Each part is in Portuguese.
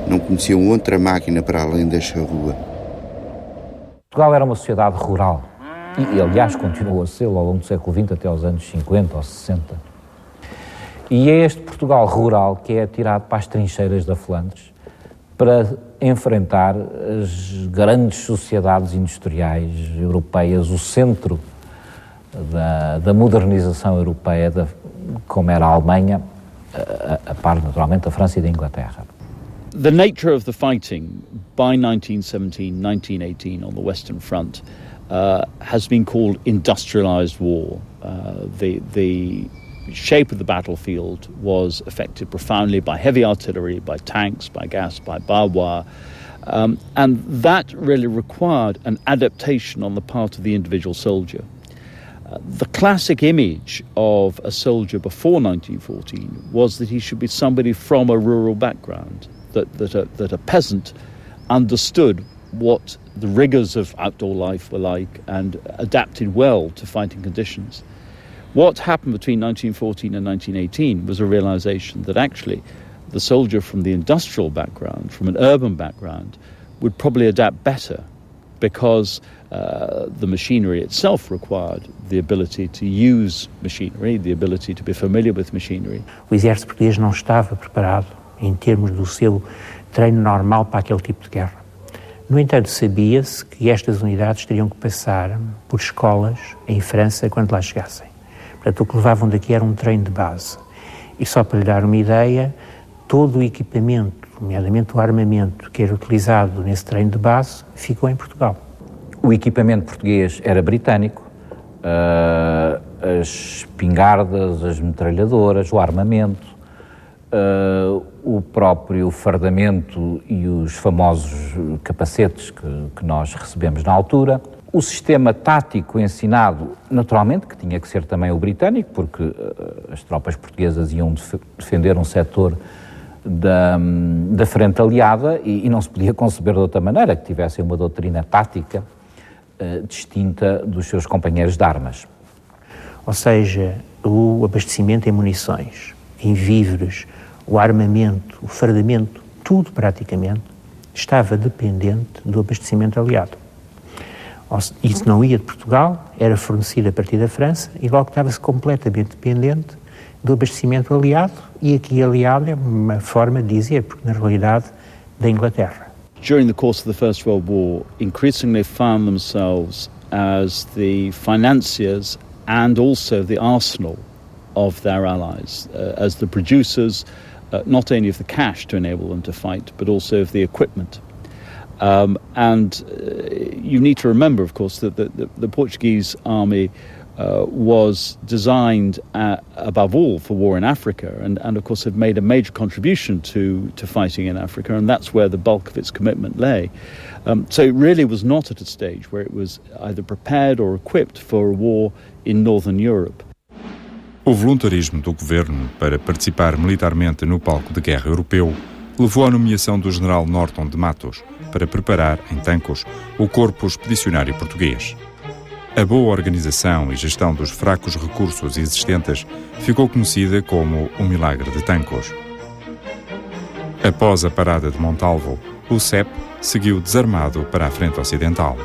não conheciam outra máquina para além da charrua. Portugal era uma sociedade rural e aliás, continuou a ser ao longo do século XX até aos anos 50 ou 60. E é este Portugal rural que é atirado para as trincheiras da Flandres para enfrentar as grandes sociedades industriais europeias, o centro da modernização europeia, como era a Alemanha, a par, naturalmente, da França e da Inglaterra. The nature of the fighting by 1917, 1918 on the Western Front has been called industrialized war. The shape of the battlefield was affected profoundly by heavy artillery, by tanks, by gas, by barbed wire, and that really required an adaptation on the part of the individual soldier. The classic image of a soldier before 1914 was that he should be somebody from a rural background, that a peasant understood what the rigours of outdoor life were like and adapted well to fighting conditions. What happened between 1914 and 1918 was a realisation that actually the soldier from the industrial background, from an urban background, would probably adapt better because the machinery itself required the ability to use machinery, the ability to be familiar with machinery. O exército português não estava preparado em termos do seu treino normal para aquele tipo de guerra. No entanto, sabia-se que estas unidades teriam que passar por escolas em França quando lá chegassem. Portanto, o que levavam daqui era um treino de base. E só para lhe dar uma ideia, todo o equipamento, nomeadamente o armamento que era utilizado nesse treino de base, ficou em Portugal. O equipamento português era britânico, as espingardas, as metralhadoras, o armamento, o próprio fardamento e os famosos capacetes que nós recebemos na altura. O sistema tático ensinado, naturalmente, que tinha que ser também o britânico, porque as tropas portuguesas iam defender um setor da frente aliada e não se podia conceber de outra maneira, que tivessem uma doutrina tática distinta dos seus companheiros de armas. Ou seja, o abastecimento em munições, em víveres, o armamento, o fardamento, tudo praticamente estava dependente do abastecimento aliado. Isso não ia de Portugal, era fornecido a partir da França e logo estava-se completamente dependente do abastecimento aliado, e aqui aliado é uma forma de dizer, porque na realidade da Inglaterra. During the course of the First World War, increasingly found themselves as the financiers and also the arsenal of their allies, as the producers not only of the cash to enable them to fight, but also of the equipment. You need to remember, of course, that the Portuguese army was designed above all for war in Africa, and of course had made a major contribution to fighting in Africa, and that's where the bulk of its commitment lay. So it really was not at a stage where it was either prepared or equipped for a war in Northern Europe. O voluntarismo do governo para participar militarmente no palco de guerra europeu levou à nomeação do general Norton de Matos para preparar, em Tancos, o corpo expedicionário português. A boa organização e gestão dos fracos recursos existentes ficou conhecida como o Milagre de Tancos. Após a parada de Montalvo, o CEP seguiu desarmado para a frente ocidental.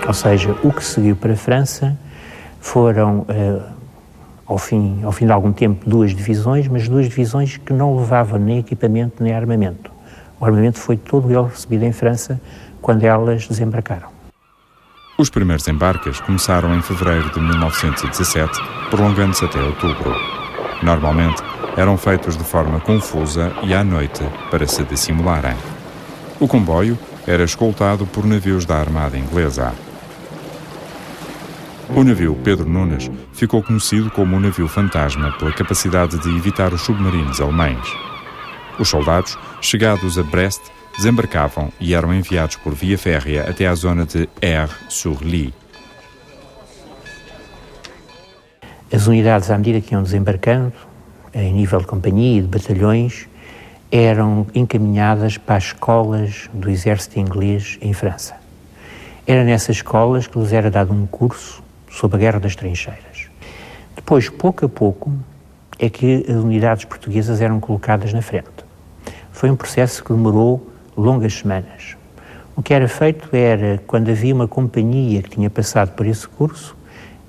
Ou seja, o que seguiu para a França foram, ao fim de algum tempo, 2 divisões, mas 2 divisões que não levavam nem equipamento nem armamento. O armamento foi todo ele recebido em França quando elas desembarcaram. Os primeiros embarques começaram em fevereiro de 1917, prolongando-se até outubro. Normalmente, eram feitos de forma confusa e à noite para se dissimularem. O comboio era escoltado por navios da Armada Inglesa. O navio Pedro Nunes ficou conhecido como o navio fantasma pela capacidade de evitar os submarinos alemães. Os soldados, chegados a Brest, desembarcavam e eram enviados por via férrea até à zona de Aire-sur-Ly. As unidades, à medida que iam desembarcando, em nível de companhia e de batalhões, eram encaminhadas para as escolas do exército inglês em França. Era nessas escolas que lhes era dado um curso sobre a Guerra das Trincheiras. Depois, pouco a pouco, é que as unidades portuguesas eram colocadas na frente. Foi um processo que demorou longas semanas. O que era feito era, quando havia uma companhia que tinha passado por esse curso,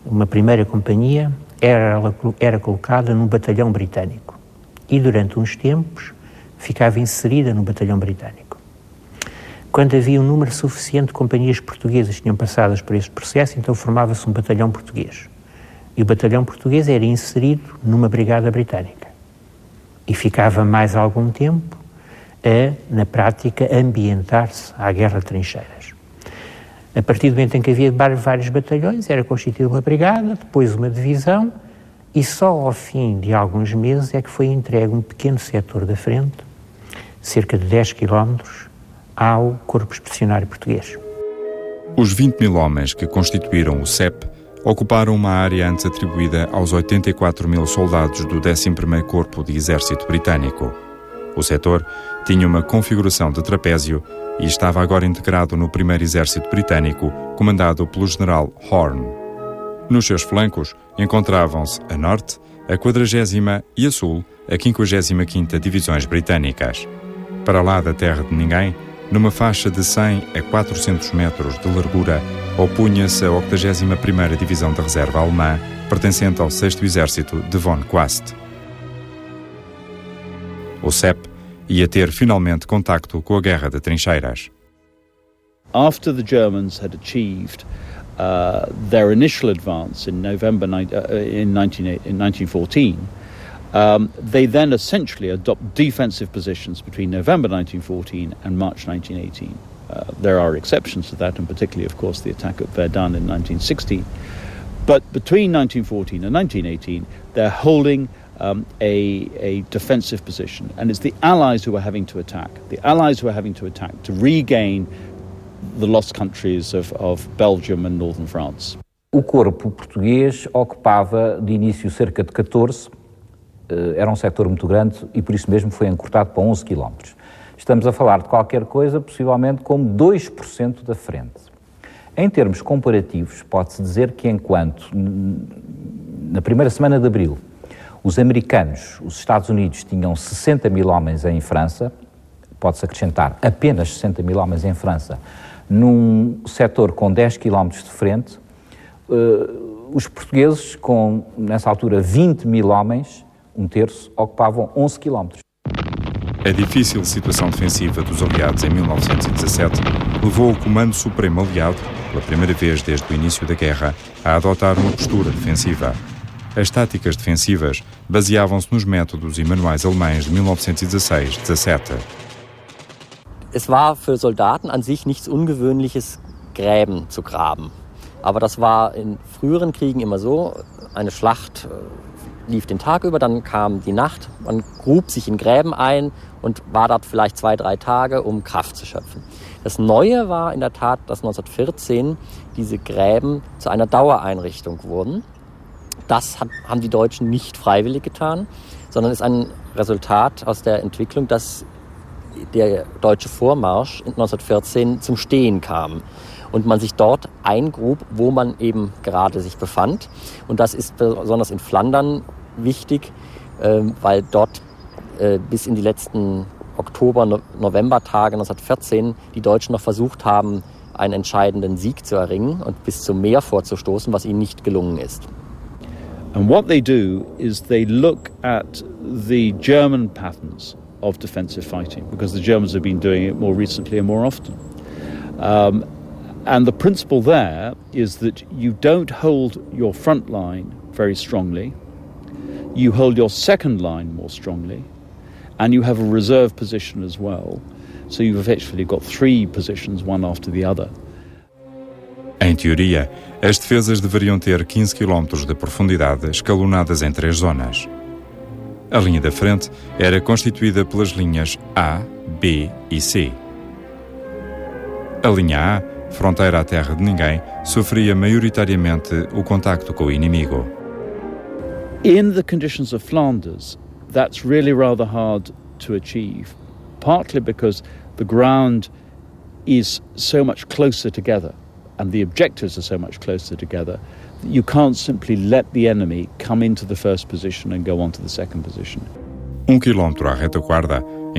uma primeira companhia, era colocada num batalhão britânico e durante uns tempos ficava inserida no batalhão britânico. Quando havia um número suficiente de companhias portuguesas que tinham passado por este processo, então formava-se um batalhão português. E o batalhão português era inserido numa brigada britânica. E ficava mais algum tempo na prática, ambientar-se à guerra de trincheiras. A partir do momento em que havia vários batalhões, era constituída uma brigada, depois uma divisão, e só ao fim de alguns meses é que foi entregue um pequeno setor da frente, cerca de 10 quilómetros, ao Corpo Expedicionário Português. Os 20 mil homens que constituíram o CEP ocuparam uma área antes atribuída aos 84 mil soldados do 11º Corpo de Exército Britânico. O setor tinha uma configuração de trapézio e estava agora integrado no 1º Exército Britânico, comandado pelo general Horne. Nos seus flancos encontravam-se a norte, a 40ª e a sul, a 55ª Divisões Britânicas. Para lá da Terra de Ninguém, numa faixa de 100 a 400 metros de largura, opunha-se a 81ª Divisão da Reserva Alemã, pertencente ao 6º Exército de von Quast. O CEP ia ter finalmente contacto com a Guerra de Trincheiras. After the Germans had achieved their initial advance in November in 1914, they then essentially adopt defensive positions between November 1914 and March 1918. There are exceptions to that, and particularly, of course, the attack at Verdun in 1916. But between 1914 and 1918, they're holding a defensive position, and it's the Allies who are having to attack. The Allies who are having to attack to regain the lost countries of Belgium and northern France. O corpo português ocupava de início cerca de 14, era um setor muito grande e por isso mesmo foi encurtado para 11 km. Estamos a falar de qualquer coisa, possivelmente como 2% da frente. Em termos comparativos, pode-se dizer que enquanto na primeira semana de abril os americanos, os Estados Unidos, tinham 60 mil homens em França, pode-se acrescentar apenas 60 mil homens em França, num setor com 10 km de frente, os portugueses, com, nessa altura, 20 mil homens, um terço, ocupavam 11 km. A difícil situação defensiva dos aliados em 1917 levou o Comando Supremo Aliado, pela primeira vez desde o início da guerra, a adotar uma postura defensiva. As táticas defensivas baseavam-se nos métodos e manuais alemães de 1916-17. Es war für Soldaten an sich nichts Ungewöhnliches, Gräben zu graben. Aber das war in früheren Kriegen immer so, eine Schlacht lief den Tag über, dann kam die Nacht, man grub sich in Gräben ein und war dort vielleicht 2-3 Tage, um Kraft zu schöpfen. Das Neue war in der Tat, dass 1914 diese Gräben zu einer Dauereinrichtung wurden. Das haben die Deutschen nicht freiwillig getan, sondern ist ein Resultat aus der Entwicklung, dass der deutsche Vormarsch 1914 zum Stehen kam und man sich dort eingrub, wo man eben gerade sich befand. Und das ist besonders in Flandern wichtig, weil dort bis in die letzten Oktober-November-Tage 1914 die Deutschen noch versucht haben, einen entscheidenden Sieg zu erringen und bis zum Meer vorzustoßen, was ihnen nicht gelungen ist. And what they do is they look at the German patterns of defensive fighting, because the Germans have been doing it more recently and more often. And the principle there is that you don't hold your front line very strongly, you hold your second line more strongly, and you have a reserve position as well. So you've effectively got 3 positions, one after the other. Em teoria, as defesas deveriam ter 15 km de profundidade, escalonadas em 3 zonas. A linha da frente era constituída pelas linhas A, B e C. A linha A, fronteira à terra de ninguém, sofria maioritariamente o contacto com o inimigo. In the conditions of Flanders, that's really rather hard to achieve, partly because the ground is so much closer together and the objectives are so much closer together You can't simply let the enemy come into the first position and go on to the second position. 1 quilómetro à retaguarda,